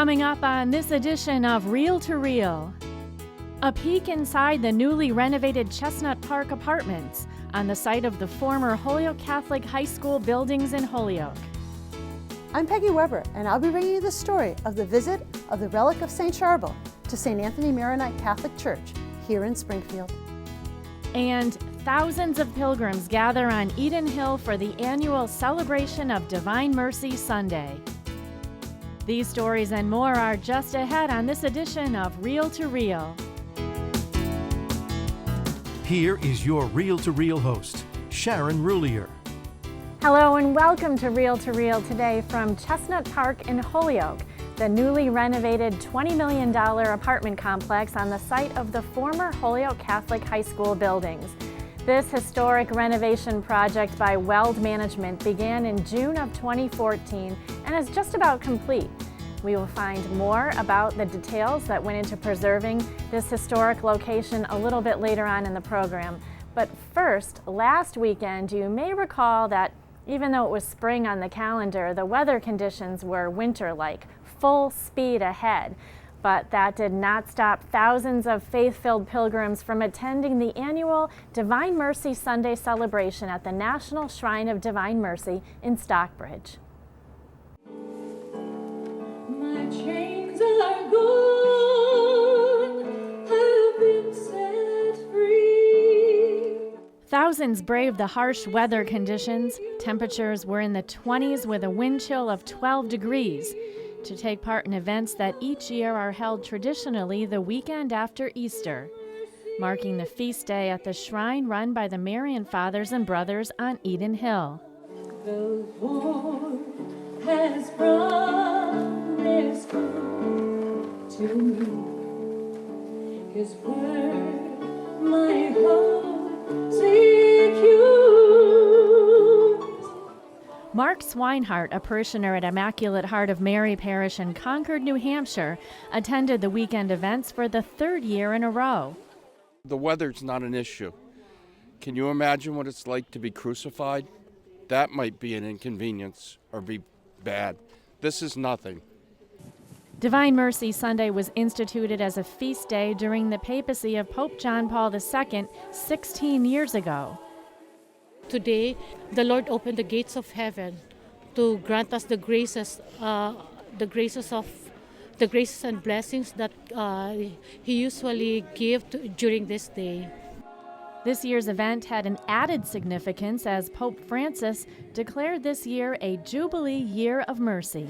Coming up on this edition of Reel to Reel, a peek inside the newly renovated Chestnut Park apartments on the site of the former Holyoke Catholic High School buildings in Holyoke. I'm Peggy Weber, and I'll be bringing you the story of the visit of the relic of St. Sharbel to St. Anthony Maronite Catholic Church here in Springfield. And thousands of pilgrims gather on Eden Hill for the annual celebration of Divine Mercy Sunday. These stories and more are just ahead on this edition of Reel to Reel. Here is your Reel to Reel host, Sharon Roulier. Hello and welcome to Reel today from Chestnut Park in Holyoke, the newly renovated $20 million apartment complex on the site of the former Holyoke Catholic High School buildings. This historic renovation project by Weld Management began in June of 2014 and is just about complete. We will find more about the details that went into preserving this historic location a little bit later on in the program. But first, last weekend, you may recall that even though it was spring on the calendar, the weather conditions were winter-like, full speed ahead. But that did not stop thousands of faith-filled pilgrims from attending the annual Divine Mercy Sunday celebration at the National Shrine of Divine Mercy in Stockbridge. My chains are gone, I've been set free. Thousands braved the harsh weather conditions. Temperatures were in the 20s with a wind chill of 12 degrees. To take part in events that each year are held traditionally the weekend after Easter, marking the feast day at the shrine run by the Marian Fathers and Brothers on Eden Hill. The Lord has promised to me His word, my hope secure. Mark Swinehart, a parishioner at Immaculate Heart of Mary Parish in Concord, New Hampshire, attended the weekend events for the third year in a row. The weather's not an issue. Can you imagine what it's like to be crucified? That might be an inconvenience or be bad. This is nothing. Divine Mercy Sunday was instituted as a feast day during the papacy of Pope John Paul II 16 years ago. Today, the Lord opened the gates of heaven to grant us the graces and blessings that He usually gives during this day. This year's event had an added significance as Pope Francis declared this year a Jubilee Year of Mercy.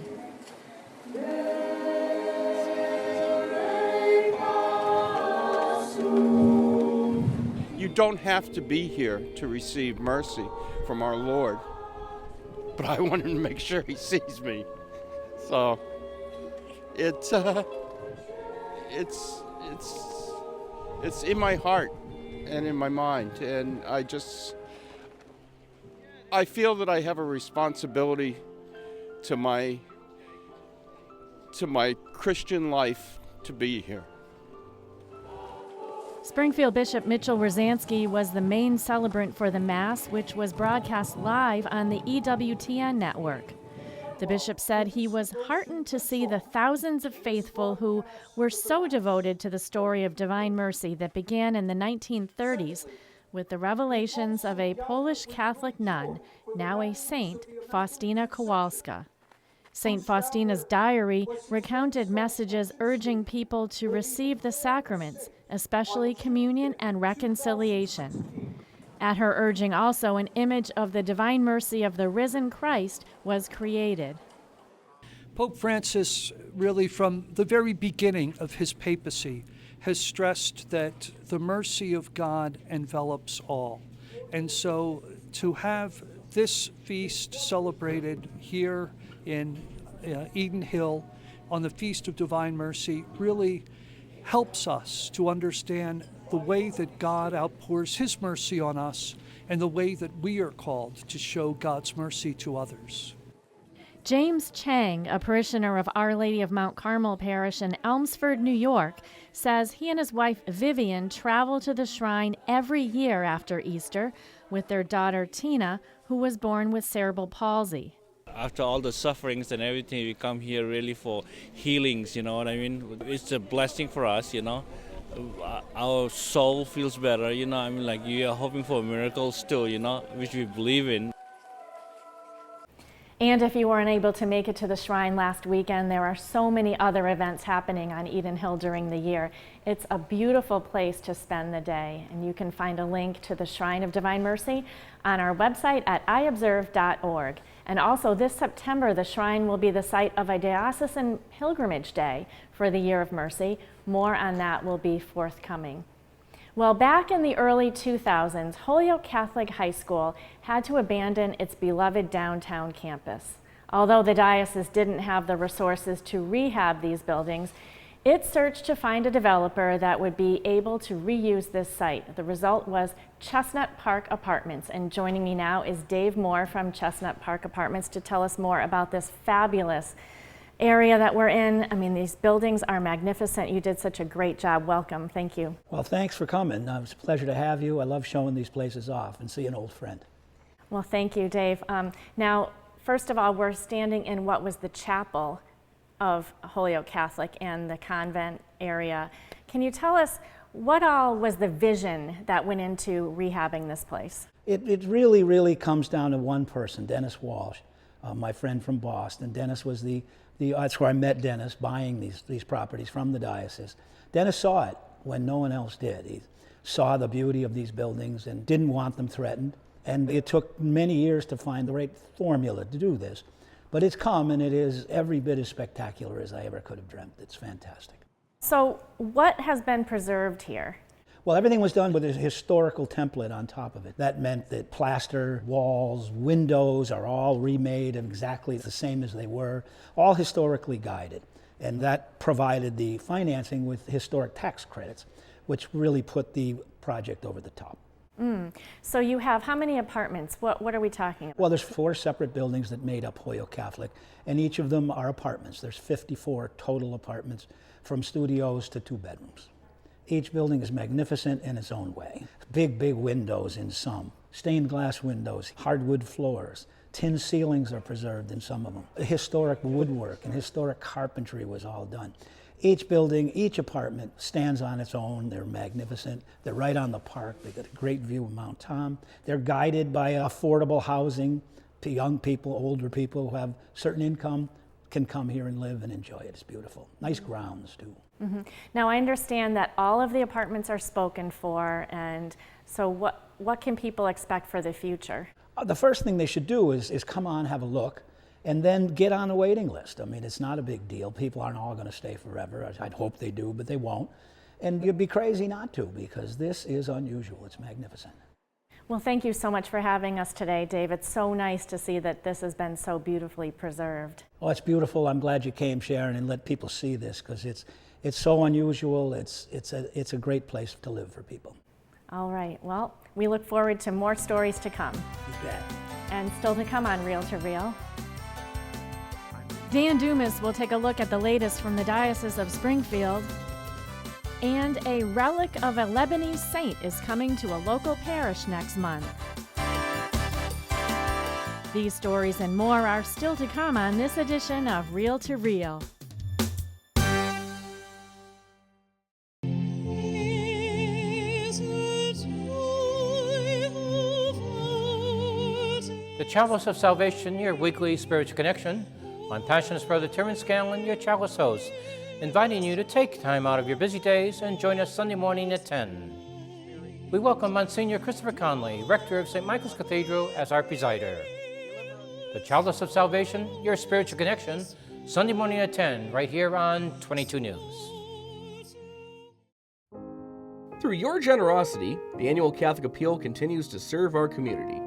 You don't have to be here to receive mercy from our Lord, but I wanted to make sure He sees me. So it's in my heart and in my mind, and I feel that I have a responsibility to my Christian life to be here. Springfield Bishop Mitchell Rosansky was the main celebrant for the Mass, which was broadcast live on the EWTN network. The bishop said he was heartened to see the thousands of faithful who were so devoted to the story of Divine Mercy that began in the 1930s with the revelations of a Polish Catholic nun, now a saint, Faustina Kowalska. St. Faustina's diary recounted messages urging people to receive the sacraments, especially communion and reconciliation. At her urging also, an image of the Divine Mercy of the risen Christ was created. Pope Francis, really from the very beginning of his papacy, has stressed that the mercy of God envelops all. And so to have this feast celebrated here in Eden Hill on the Feast of Divine Mercy really helps us to understand the way that God outpours His mercy on us and the way that we are called to show God's mercy to others. James Chang, a parishioner of Our Lady of Mount Carmel Parish in Elmsford, New York, says he and his wife Vivian travel to the shrine every year after Easter with their daughter Tina, who was born with cerebral palsy. After all the sufferings and everything, we come here really for healings, you know what I mean? It's a blessing for us, you know. Our soul feels better, you know, I mean, like you are hoping for miracles too, you know, which we believe in. And if you weren't able to make it to the shrine last weekend, there are so many other events happening on Eden Hill during the year. It's a beautiful place to spend the day, and you can find a link to the Shrine of Divine Mercy on our website at iobserve.org. And also this September, the shrine will be the site of a diocesan pilgrimage day for the Year of Mercy. More on that will be forthcoming. Well, back in the early 2000s, Holyoke Catholic High School had to abandon its beloved downtown campus. Although the diocese didn't have the resources to rehab these buildings, it searched to find a developer that would be able to reuse this site. The result was Chestnut Park Apartments, and joining me now is Dave Moore from Chestnut Park Apartments to tell us more about this fabulous area that we're in. I mean, these buildings are magnificent. You did such a great job. Welcome. Thank you. Well, thanks for coming. It's a pleasure to have you. I love showing these places off and see an old friend. Well, thank you, Dave. Now, first of all, we're standing in what was the chapel of Holyoke Catholic and the convent area. Can you tell us what all was the vision that went into rehabbing this place? It really comes down to one person, Dennis Walsh, my friend from Boston. Dennis was that's where I met Dennis, buying these properties from the diocese. Dennis saw it when no one else did. He saw the beauty of these buildings and didn't want them threatened. And it took many years to find the right formula to do this. But it's come, and it is every bit as spectacular as I ever could have dreamt. It's fantastic. So what has been preserved here? Well, everything was done with a historical template on top of it. That meant that plaster, walls, windows are all remade exactly the same as they were, all historically guided. And that provided the financing with historic tax credits, which really put the project over the top. So you have how many apartments? What are we talking about? Well, there's 4 separate buildings that made up Holyoke Catholic, and each of them are apartments. There's 54 total apartments, from studios to 2 bedrooms. Each building is magnificent in its own way. Big windows in some, stained glass windows, hardwood floors, tin ceilings are preserved in some of them. Historic woodwork and historic carpentry was all done. Each building, each apartment stands on its own. They're magnificent. They're right on the park. They've got a great view of Mount Tom. They're guided by affordable housing. Young people, older people who have certain income can come here and live and enjoy it. It's beautiful. Nice grounds too. Now I understand that all of the apartments are spoken for, and so what can people expect for the future? The first thing they should do is come on, have a look, and then get on the waiting list. I mean, it's not a big deal. People aren't all going to stay forever. I'd hope they do, but they won't. And you'd be crazy not to, because this is unusual. It's magnificent. Well, thank you so much for having us today, Dave. It's so nice to see that this has been so beautifully preserved. Well, it's beautiful. I'm glad you came, Sharon, and let people see this, because it's so unusual. It's a great place to live for people. All right. Well, we look forward to more stories to come. You bet. And still to come on Reel to Reel. Dan Dumas will take a look at the latest from the Diocese of Springfield. And a relic of a Lebanese saint is coming to a local parish next month. These stories and more are still to come on this edition of Reel to Reel. The Chalice of Salvation, your weekly spiritual connection. I'm Passionist Brother Terrence Scanlon, your Chalice host, inviting you to take time out of your busy days and join us Sunday morning at 10. We welcome Monsignor Christopher Conley, Rector of St. Michael's Cathedral, as our presider. The Chalice of Salvation, your spiritual connection, Sunday morning at 10, right here on 22 News. Through your generosity, the annual Catholic Appeal continues to serve our community.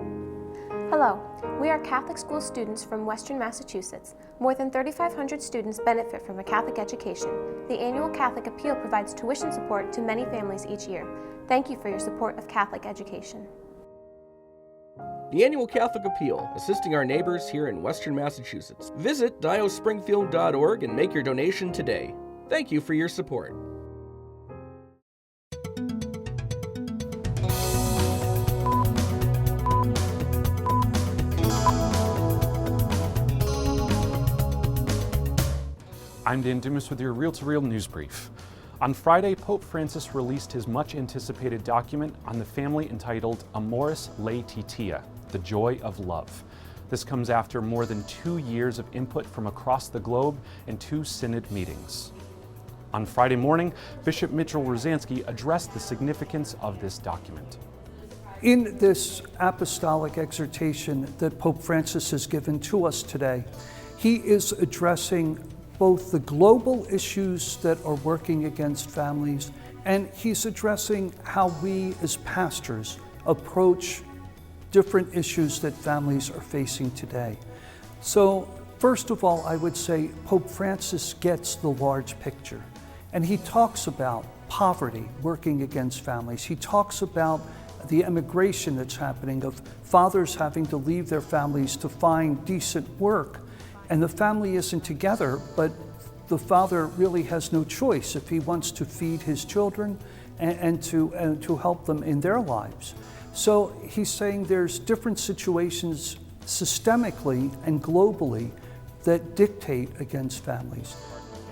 Hello, we are Catholic school students from Western Massachusetts. More than 3,500 students benefit from a Catholic education. The annual Catholic Appeal provides tuition support to many families each year. Thank you for your support of Catholic education. The annual Catholic Appeal, assisting our neighbors here in Western Massachusetts. Visit diospringfield.org and make your donation today. Thank you for your support. I'm Dan Dumas with your Reel-to-Reel news brief. On Friday, Pope Francis released his much-anticipated document on the family entitled Amoris Laetitia, the Joy of Love. This comes after more than 2 years of input from across the globe and 2 synod meetings. On Friday morning, Bishop Mitchell Rosansky addressed the significance of this document. In this apostolic exhortation that Pope Francis has given to us today, he is addressing both the global issues that are working against families, and he's addressing how we as pastors approach different issues that families are facing today. So, first of all, I would say Pope Francis gets the large picture, and he talks about poverty working against families. He talks about the emigration that's happening, of fathers having to leave their families to find decent work, and the family isn't together, but the father really has no choice if he wants to feed his children and to help them in their lives. So he's saying there's different situations systemically and globally that dictate against families.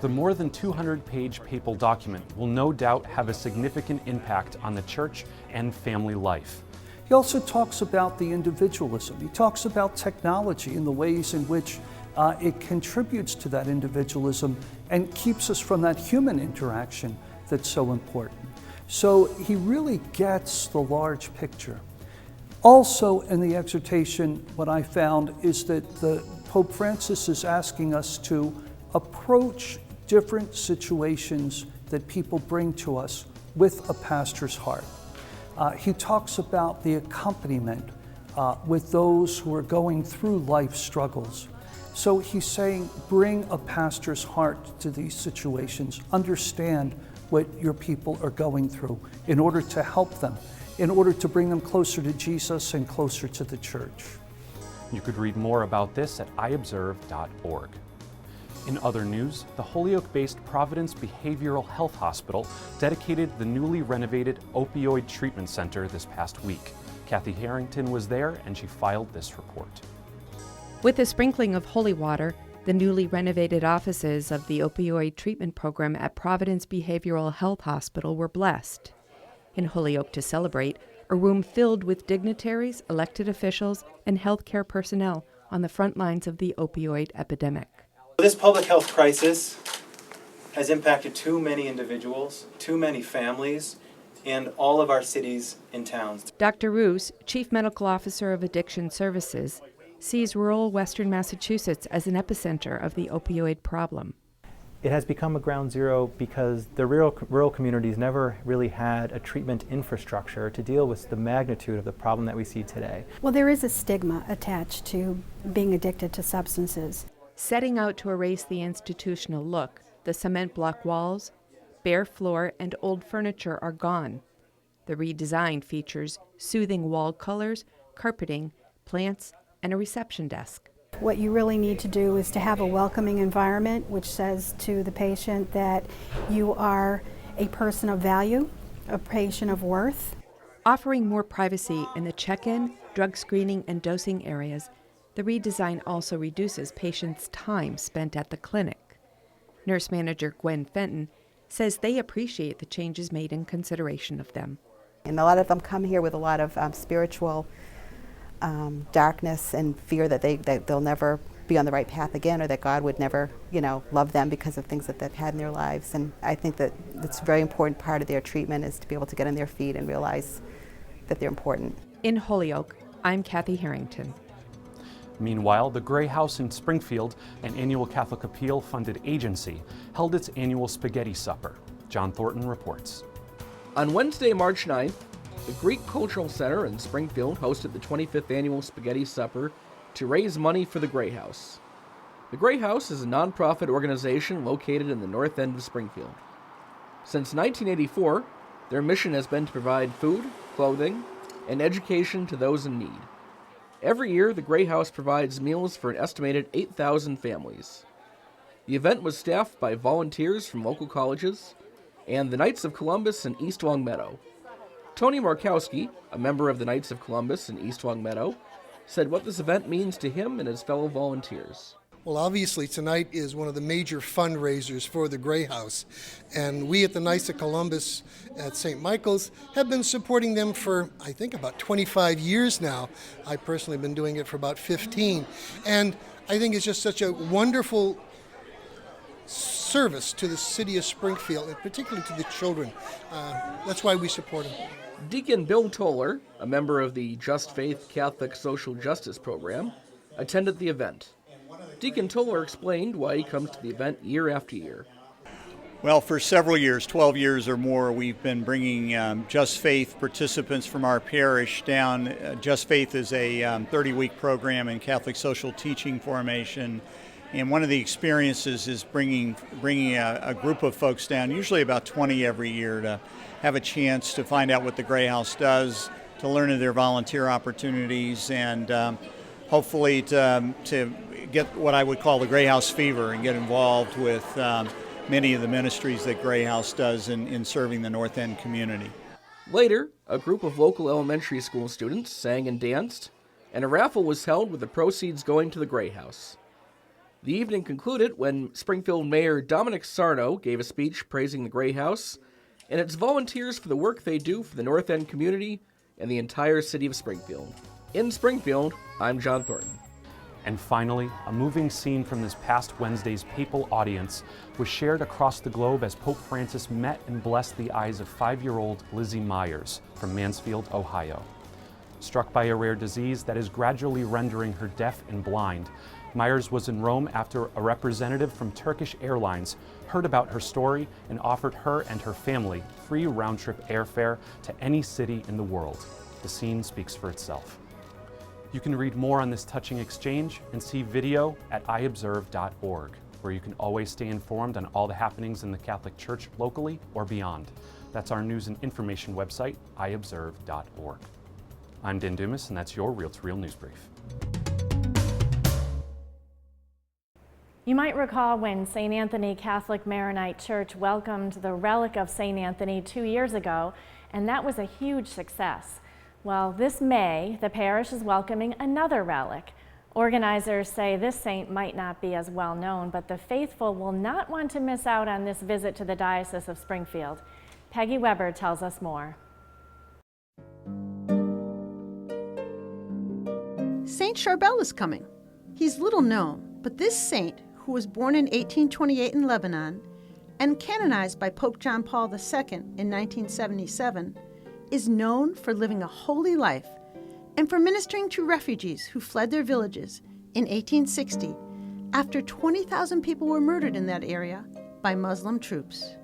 The more than 200-page papal document will no doubt have a significant impact on the church and family life. He also talks about the individualism. He talks about technology and the ways in which it contributes to that individualism and keeps us from that human interaction that's so important. So he really gets the large picture. Also in the exhortation, what I found is that Pope Francis is asking us to approach different situations that people bring to us with a pastor's heart. He talks about the accompaniment with those who are going through life struggles. So he's saying, bring a pastor's heart to these situations. Understand what your people are going through in order to help them, in order to bring them closer to Jesus and closer to the church. You could read more about this at iobserve.org. In other news, the Holyoke-based Providence Behavioral Health Hospital dedicated the newly renovated opioid treatment center this past week. Kathy Harrington was there and she filed this report. With a sprinkling of holy water, the newly renovated offices of the opioid treatment program at Providence Behavioral Health Hospital were blessed. In Holyoke to celebrate, a room filled with dignitaries, elected officials, and healthcare personnel on the front lines of the opioid epidemic. This public health crisis has impacted too many individuals, too many families, and all of our cities and towns. Dr. Roos, Chief Medical Officer of Addiction Services, sees rural Western Massachusetts as an epicenter of the opioid problem. It has become a ground zero because the rural communities never really had a treatment infrastructure to deal with the magnitude of the problem that we see today. Well, there is a stigma attached to being addicted to substances. Setting out to erase the institutional look, the cement block walls, bare floor, and old furniture are gone. The redesign features soothing wall colors, carpeting, plants, and a reception desk. What you really need to do is to have a welcoming environment which says to the patient that you are a person of value, a patient of worth. Offering more privacy in the check-in, drug screening, and dosing areas, the redesign also reduces patients' time spent at the clinic. Nurse manager Gwen Fenton says they appreciate the changes made in consideration of them. And a lot of them come here with a lot of spiritual darkness and fear that they'll never be on the right path again, or that God would never, love them because of things that they've had in their lives. And I think that it's a very important part of their treatment is to be able to get on their feet and realize that they're important. In Holyoke, I'm Kathy Harrington. Meanwhile, the Gray House in Springfield, an annual Catholic Appeal-funded agency, held its annual spaghetti supper. John Thornton reports. On Wednesday, March 9th, the Greek Cultural Center in Springfield hosted the 25th Annual Spaghetti Supper to raise money for the Gray House. The Gray House is a nonprofit organization located in the north end of Springfield. Since 1984, their mission has been to provide food, clothing, and education to those in need. Every year, the Gray House provides meals for an estimated 8,000 families. The event was staffed by volunteers from local colleges and the Knights of Columbus in East Longmeadow. Tony Markowski, a member of the Knights of Columbus in East Longmeadow, said what this event means to him and his fellow volunteers. Well, obviously tonight is one of the major fundraisers for the Gray House, and we at the Knights of Columbus at St. Michael's have been supporting them for, I think, about 25 years now. I personally have been doing it for about 15, and I think it's just such a wonderful service to the city of Springfield, and particularly to the children. That's why we support them. Deacon Bill Toller, a member of the Just Faith Catholic Social Justice Program, attended the event. Deacon Toller explained why he comes to the event year after year. Well, for several years, 12 years or more, we've been bringing Just Faith participants from our parish down. Just Faith is a 30-week program in Catholic social teaching formation. And one of the experiences is bringing a group of folks down, usually about 20 every year, to have a chance to find out what the Gray House does, to learn of their volunteer opportunities, and hopefully to get what I would call the Gray House fever and get involved with many of the ministries that Gray House does in serving the North End community. Later, a group of local elementary school students sang and danced, and a raffle was held with the proceeds going to the Gray House. The evening concluded when Springfield Mayor Dominic Sarno gave a speech praising the Gray House and its volunteers for the work they do for the North End community and the entire city of Springfield. In Springfield, I'm John Thornton. And finally, a moving scene from this past Wednesday's papal audience was shared across the globe as Pope Francis met and blessed the eyes of 5-year-old Lizzie Myers from Mansfield, Ohio. Struck by a rare disease that is gradually rendering her deaf and blind, Myers was in Rome after a representative from Turkish Airlines heard about her story and offered her and her family free round-trip airfare to any city in the world. The scene speaks for itself. You can read more on this touching exchange and see video at iobserve.org, where you can always stay informed on all the happenings in the Catholic Church locally or beyond. That's our news and information website, iobserve.org. I'm Dan Dumas, and that's your Real to Real News Brief. You might recall when St. Anthony Catholic Maronite Church welcomed the relic of St. Anthony 2 years ago, and that was a huge success. Well, this May, the parish is welcoming another relic. Organizers say this saint might not be as well known, but the faithful will not want to miss out on this visit to the Diocese of Springfield. Peggy Weber tells us more. Saint Sharbel is coming. He's little known, but this saint, who was born in 1828 in Lebanon and canonized by Pope John Paul II in 1977, is known for living a holy life and for ministering to refugees who fled their villages in 1860 after 20,000 people were murdered in that area by Muslim troops.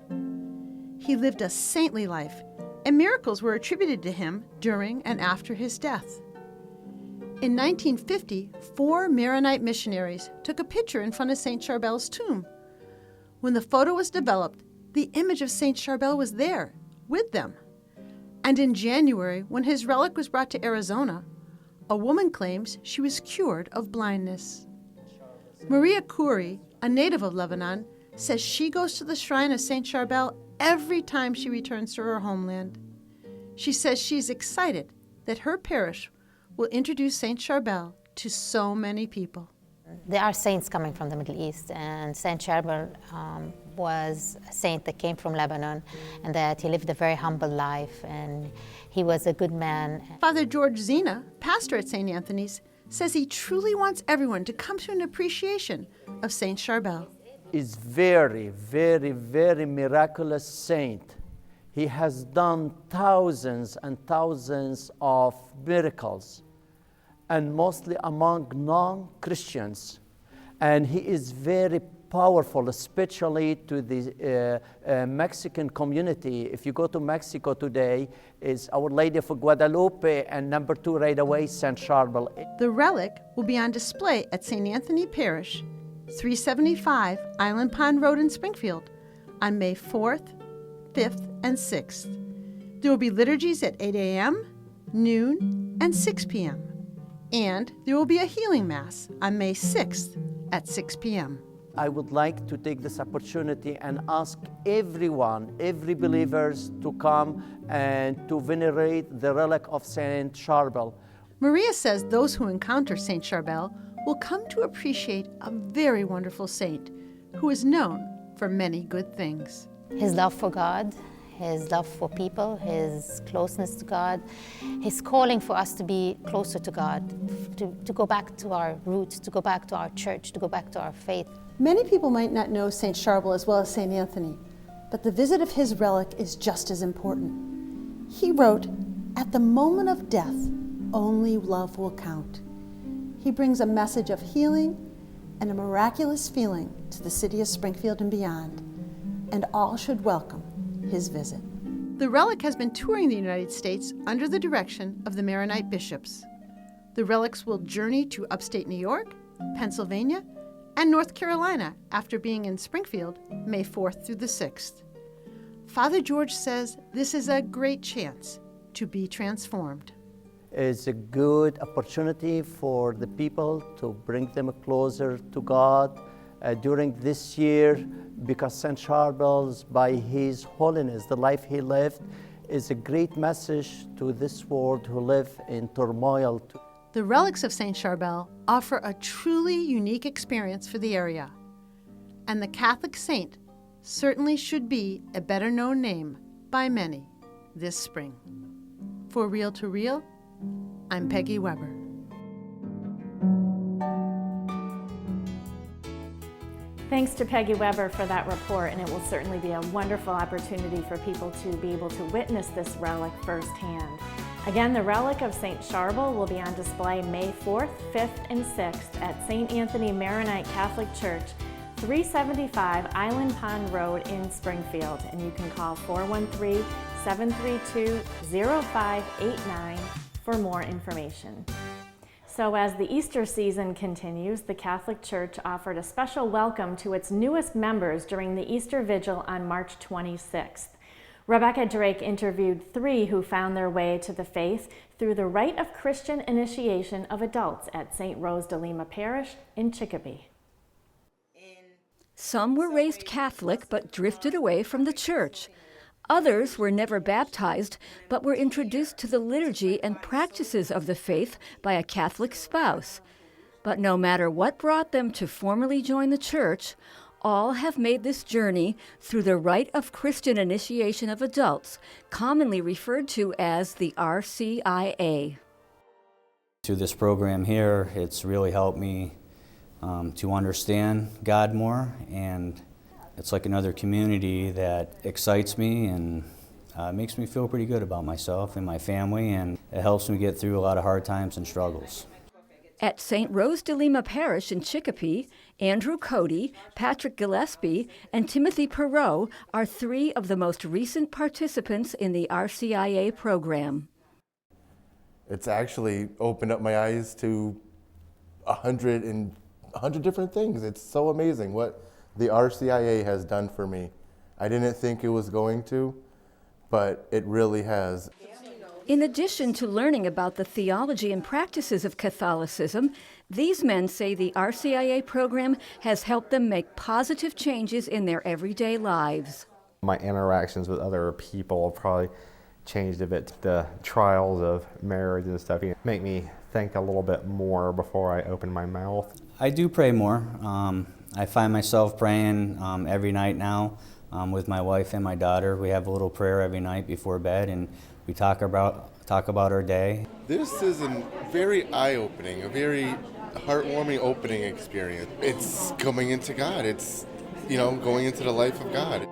He lived a saintly life, and miracles were attributed to him during and after his death. In 1950, 4 Maronite missionaries took a picture in front of St. Sharbel's tomb. When the photo was developed, the image of St. Sharbel was there with them. And in January, when his relic was brought to Arizona, a woman claims she was cured of blindness. Maria Khoury, a native of Lebanon, says she goes to the shrine of St. Sharbel every time she returns to her homeland. She says she's excited that her parish will introduce St. Sharbel to so many people. There are saints coming from the Middle East, and St. Sharbel was a saint that came from Lebanon, and that he lived a very humble life, and he was a good man. Father George Zena, pastor at St. Anthony's, says he truly wants everyone to come to an appreciation of St. Sharbel. Is very, very, very miraculous saint. He has done thousands and thousands of miracles, and mostly among non-Christians. And he is very powerful, especially to the Mexican community. If you go to Mexico today, is Our Lady of Guadalupe, and number 2 right away, St. Sharbel. The relic will be on display at St. Anthony Parish, 375 Island Pond Road in Springfield, on May 4th, 5th, and 6th. There will be liturgies at 8 a.m., noon, and 6 p.m. And there will be a healing mass on May 6th at 6 p.m. I would like to take this opportunity and ask everyone, every believers, to come and to venerate the relic of St. Sharbel. Maria says those who encounter St. Sharbel will come to appreciate a very wonderful saint who is known for many good things. His love for God, his love for people, his closeness to God, his calling for us to be closer to God, to go back to our roots, to go back to our church, to go back to our faith. Many people might not know St. Sharbel as well as St. Anthony, but the visit of his relic is just as important. He wrote, "At the moment of death, only love will count." He brings a message of healing and a miraculous feeling to the city of Springfield and beyond, and all should welcome his visit. The relic has been touring the United States under the direction of the Maronite bishops. The relics will journey to upstate New York, Pennsylvania, and North Carolina after being in Springfield May 4th through the 6th. Father George says this is a great chance to be transformed. It's a good opportunity for the people to bring them closer to God during this year, because St. Sharbel's, by his holiness, the life he lived, is a great message to this world who live in turmoil. The relics of St. Sharbel offer a truly unique experience for the area, and the Catholic saint certainly should be a better known name by many this spring. For Real to Real, I'm Peggy Weber. Thanks to Peggy Weber for that report, and it will certainly be a wonderful opportunity for people to be able to witness this relic firsthand. Again, the relic of St. Sharbel will be on display May 4th, 5th, and 6th at St. Anthony Maronite Catholic Church, 375 Island Pond Road in Springfield, and you can call 413-732-0589 for more information. So as the Easter season continues, the Catholic Church offered a special welcome to its newest members during the Easter Vigil on March 26th. Rebecca Drake interviewed 3 who found their way to the faith through the rite of Christian initiation of adults at St. Rose de Lima Parish in Chicopee. Some were raised Catholic but drifted away from the church. Others were never baptized, but were introduced to the liturgy and practices of the faith by a Catholic spouse. But no matter what brought them to formally join the church, all have made this journey through the rite of Christian initiation of adults, commonly referred to as the RCIA. Through this program here, it's really helped me to understand God more, and it's like another community that excites me and makes me feel pretty good about myself and my family, and it helps me get through a lot of hard times and struggles. At St. Rose de Lima Parish in Chicopee, Andrew Cody, Patrick Gillespie, and Timothy Perot are 3 of the most recent participants in the RCIA program. It's actually opened up my eyes to 100 different things. It's so amazing what the RCIA has done for me. I didn't think it was going to, but it really has. In addition to learning about the theology and practices of Catholicism, these men say the RCIA program has helped them make positive changes in their everyday lives. My interactions with other people probably changed a bit. The trials of marriage and stuff make me think a little bit more before I open my mouth. I do pray more. I find myself praying every night now with my wife and my daughter. We have a little prayer every night before bed, and we talk about our day. This is a very eye-opening, a very heartwarming opening experience. It's coming into God. It's, going into the life of God.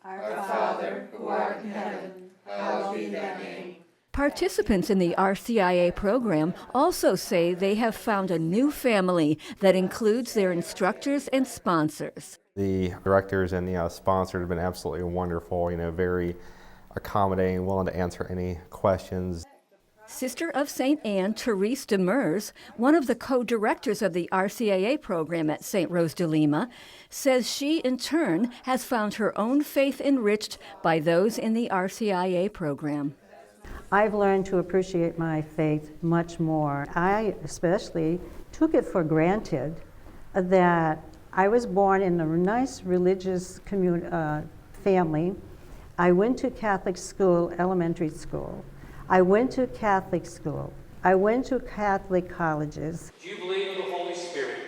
Our Father, who art in heaven, hallowed be thy name. Participants in the RCIA program also say they have found a new family that includes their instructors and sponsors. The directors and the sponsors have been absolutely wonderful, very accommodating, willing to answer any questions. Sister of St. Anne, Therese Demers, one of the co-directors of the RCIA program at St. Rose de Lima, says she in turn has found her own faith enriched by those in the RCIA program. I've learned to appreciate my faith much more. I especially took it for granted that I was born in a nice religious family. I went to Catholic school, elementary school. I went to Catholic school. I went to Catholic colleges. Do you believe in the Holy Spirit?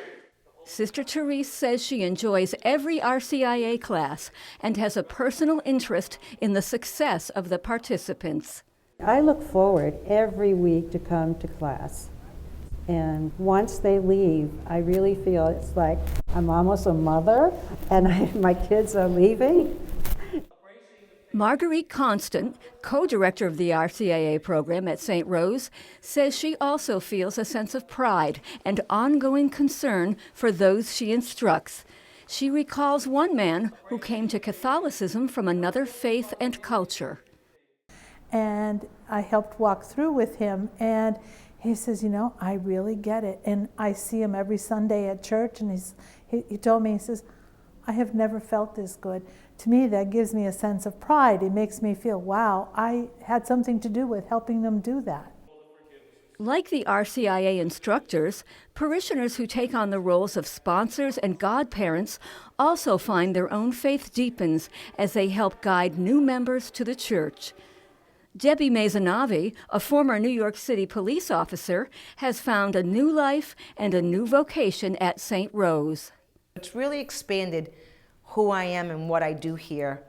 Sister Therese says she enjoys every RCIA class and has a personal interest in the success of the participants. I look forward every week to come to class. And once they leave, I really feel it's like I'm almost a mother and my kids are leaving. Marguerite Constant, co-director of the RCIA program at St. Rose, says she also feels a sense of pride and ongoing concern for those she instructs. She recalls one man who came to Catholicism from another faith and culture. And I helped walk through with him, and he says, you know, I really get it. And I see him every Sunday at church, and he told me, he says, I have never felt this good. To me, that gives me a sense of pride. It makes me feel, wow, I had something to do with helping them do that. Like the RCIA instructors, parishioners who take on the roles of sponsors and godparents also find their own faith deepens as they help guide new members to the church. Debbie Mazonavi, a former New York City police officer, has found a new life and a new vocation at St. Rose. It's really expanded who I am and what I do here,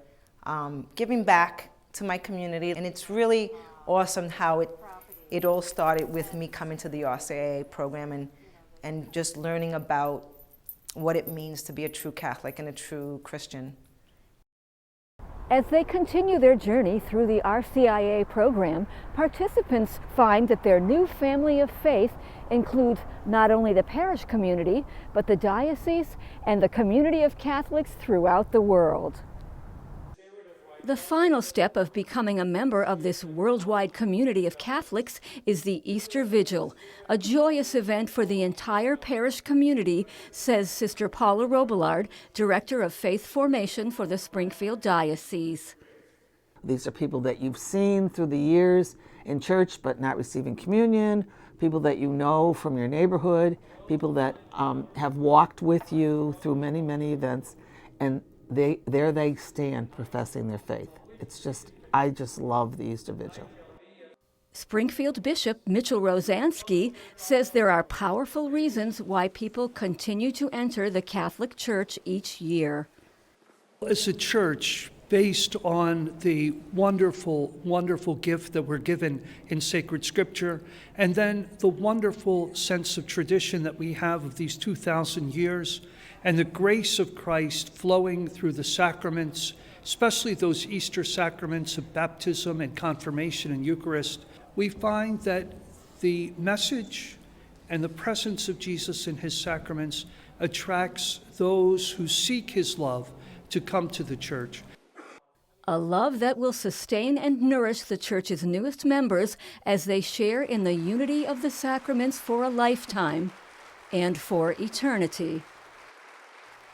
giving back to my community. And it's really awesome how it all started with me coming to the RCIA program and just learning about what it means to be a true Catholic and a true Christian. As they continue their journey through the RCIA program, participants find that their new family of faith includes not only the parish community, but the diocese and the community of Catholics throughout the world. The final step of becoming a member of this worldwide community of Catholics is the Easter Vigil, a joyous event for the entire parish community, says Sister Paula Robillard, Director of Faith Formation for the Springfield Diocese. These are people that you've seen through the years in church but not receiving communion, people that you know from your neighborhood, people that have walked with you through many, many events, and there they stand professing their faith. I just love the Easter Vigil. Springfield Bishop Mitchell Rosansky says there are powerful reasons why people continue to enter the Catholic Church each year. As a church, based on the wonderful, wonderful gift that we're given in sacred scripture, and then the wonderful sense of tradition that we have of these 2,000 years, and the grace of Christ flowing through the sacraments, especially those Easter sacraments of baptism and confirmation and Eucharist, we find that the message and the presence of Jesus in his sacraments attracts those who seek his love to come to the church. A love that will sustain and nourish the Church's newest members as they share in the unity of the sacraments for a lifetime and for eternity.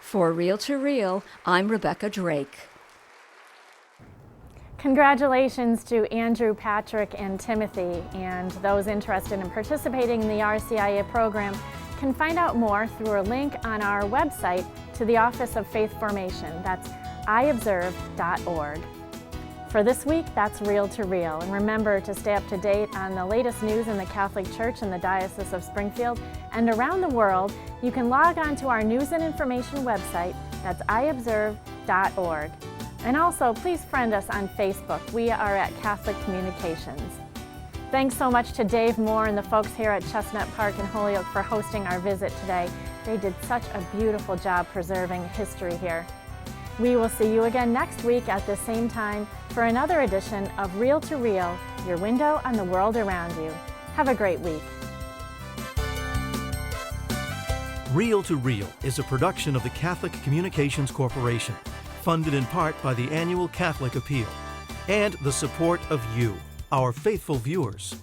For Real to Real, I'm Rebecca Drake. Congratulations to Andrew, Patrick, and Timothy, and those interested in participating in the RCIA program can find out more through a link on our website to the Office of Faith Formation. That's iobserve.org. For this week, that's Real to Real. And remember to stay up to date on the latest news in the Catholic Church in the Diocese of Springfield and around the world. You can log on to our news and information website. That's iobserve.org. And also, please friend us on Facebook. We are at Catholic Communications. Thanks so much to Dave Moore and the folks here at Chestnut Park in Holyoke for hosting our visit today. They did such a beautiful job preserving history here. We will see you again next week at the same time for another edition of Real to Real, your window on the world around you. Have a great week. Real to Real is a production of the Catholic Communications Corporation, funded in part by the annual Catholic Appeal, and the support of you, our faithful viewers.